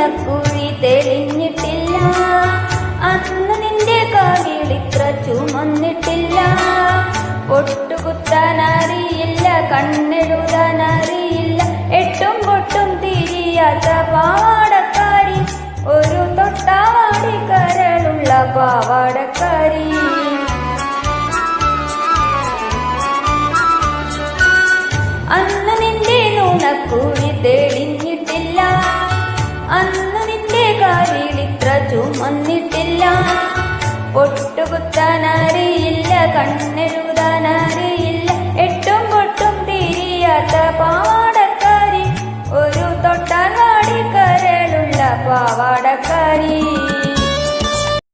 നുണക്കുഴി തെളിഞ്ഞിട്ടില്ല. അന്ന് നിന്റെ കാവിളിത്ര ചുമന്നിട്ടില്ല. പൊട്ടുകുത്താനറിയില്ല, കണ്ണെഴുതാനറിയില്ല, എട്ടും പൊട്ടും തിരിയാത്ത പാവാടക്കാരി, ഒരു തൊട്ടാവാടി കരളുള്ള പാവാടക്കാരി. അന്ന് നിന്റെ നുണക്കുഴി തെളിഞ്ഞിട്ടില്ല. അന്ന് നിന്റെ കാലിലിത്ര ചുമന്നിട്ടില്ല. പൊട്ടുകുത്താനറിയില്ല, കണ്ണെഴുതാനറിയില്ല, എട്ടും പൊട്ടും തിരിയാത്ത പാവാടക്കാരി, ഒരു തൊട്ടാൻ വാടി കരളുള്ള പാവാടക്കാരി.